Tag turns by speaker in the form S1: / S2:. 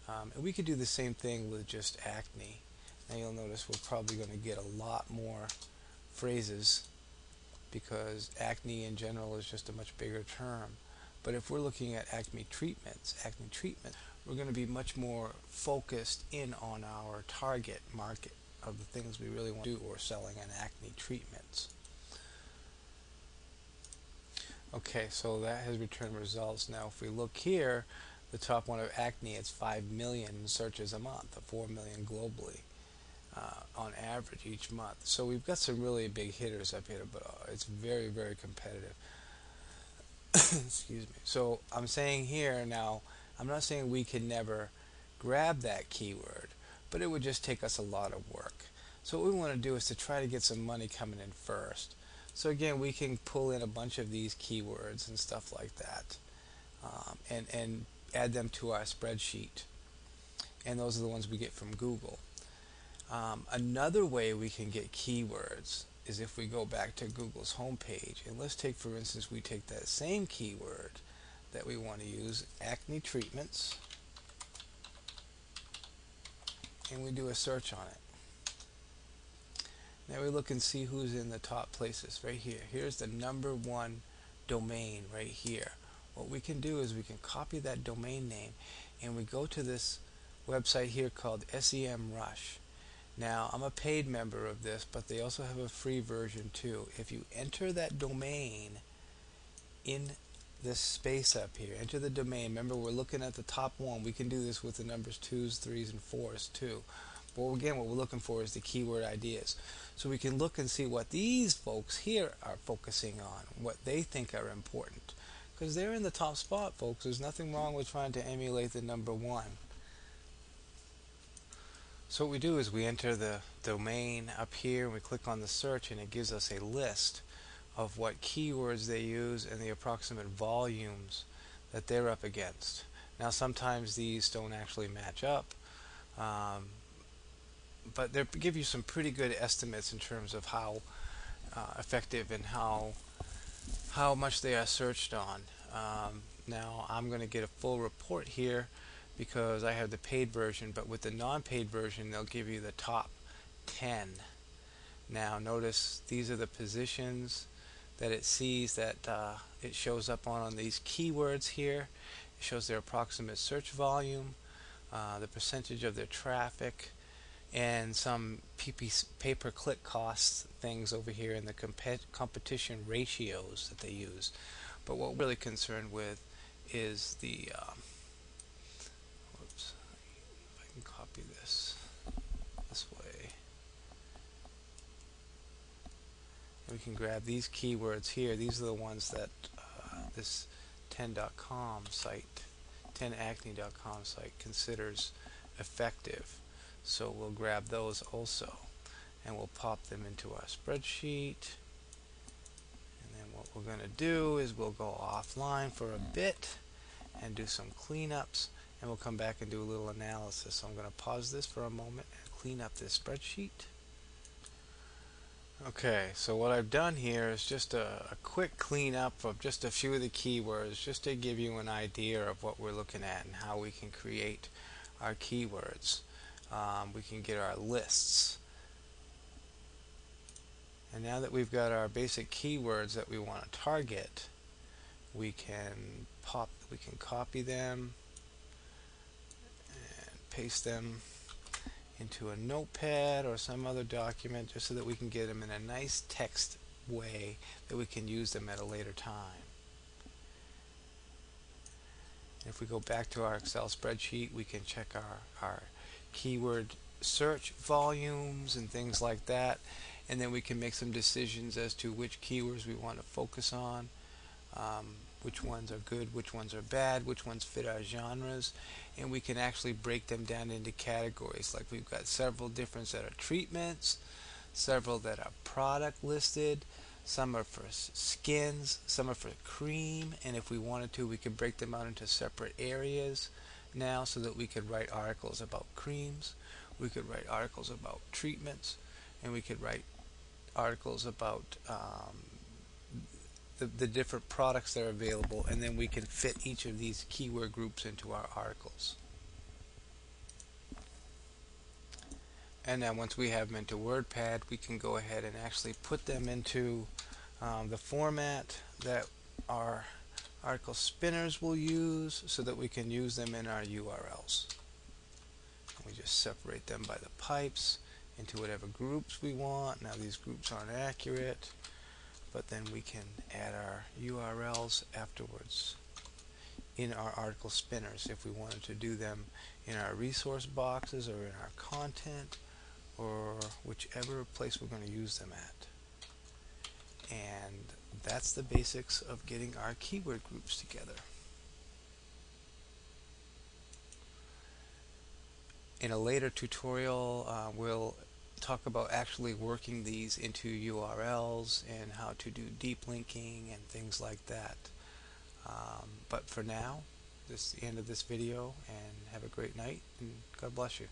S1: And we could do the same thing with just acne. Now you'll notice we're probably going to get a lot more phrases because acne in general is just a much bigger term. But if we're looking at acne treatments, we're going to be much more focused in on our target market of the things we really want to do or selling an acne treatments. Okay, so that has returned results. Now if we look here, the top one of acne, it's 5 million searches a month, 4 million globally on average each month. So we've got some really big hitters up here, but it's very, very competitive. Excuse me. So I'm saying here now, I'm not saying we can never grab that keyword, but it would just take us a lot of work. So what we want to do is to try to get some money coming in first. So again, we can pull in a bunch of these keywords and stuff like that, and add them to our spreadsheet. And those are the ones we get from Google. Another way we can get keywords is if we go back to Google's homepage, and let's take, for instance, we take that same keyword that we want to use, acne treatments, and we do a search on it. Now we look and see who's in the top places right here. Here's the #1 domain right here. What we can do is we can copy that domain name and we go to this website here called SEMrush. Now I'm a paid member of this, but they also have a free version too. If you enter that domain in this space up here, enter the domain. Remember, we're looking at the top one. We can do this with the numbers 2s, 3s, and 4s too. But again, what we're looking for is the keyword ideas. So we can look and see what these folks here are focusing on, what they think are important. Because they're in the top spot, folks. There's nothing wrong with trying to emulate the #1. So what we do is we enter the domain up here and we click on the search, and it gives us a list of what keywords they use and the approximate volumes that they're up against. Now sometimes these don't actually match up, but they give you some pretty good estimates in terms of how effective and how much they are searched on. Now I'm going to get a full report here because I have the paid version, but with the non-paid version they'll give you the top 10. Now notice these are the positions that it sees that it shows up on these keywords here. It shows their approximate search volume, the percentage of their traffic, and some pay-per-click costs things over here in the competition ratios that they use. But what we're really concerned with is the whoops, if I can copy this way, and we can grab these keywords here. These are the ones that this 10.com site, 10acne.com site considers effective. So we'll grab those also, and we'll pop them into our spreadsheet. And then what we're going to do is we'll go offline for a bit and do some cleanups, and we'll come back and do a little analysis. So I'm going to pause this for a moment and clean up this spreadsheet. Okay, so what I've done here is just a quick cleanup of just a few of the keywords, just to give you an idea of what we're looking at and how we can create our keywords. We can get our lists. And now that we've got our basic keywords that we want to target, we can copy them and paste them into a notepad or some other document, just so that we can get them in a nice text way that we can use them at a later time. If we go back to our Excel spreadsheet, we can check our keyword search volumes and things like that, and then we can make some decisions as to which keywords we want to focus on, which ones are good, which ones are bad, which ones fit our genres, and we can actually break them down into categories. Like we've got several different that are treatments, several that are product listed, some are for skins, some are for cream, and if we wanted to, we could break them out into separate areas now, so that we could write articles about creams, we could write articles about treatments, and we could write articles about the different products that are available, and then we can fit each of these keyword groups into our articles. And then once we have them into WordPad, we can go ahead and actually put them into the format that our article spinners will use, so that we can use them in our URLs. We just separate them by the pipes into whatever groups we want. Now these groups aren't accurate, but then we can add our URLs afterwards in our article spinners if we wanted to do them in our resource boxes or in our content, or whichever place we're going to use them at. And that's the basics of getting our keyword groups together. In a later tutorial, we'll talk about actually working these into URLs and how to do deep linking and things like that. But for now, this is the end of this video, and have a great night, and God bless you.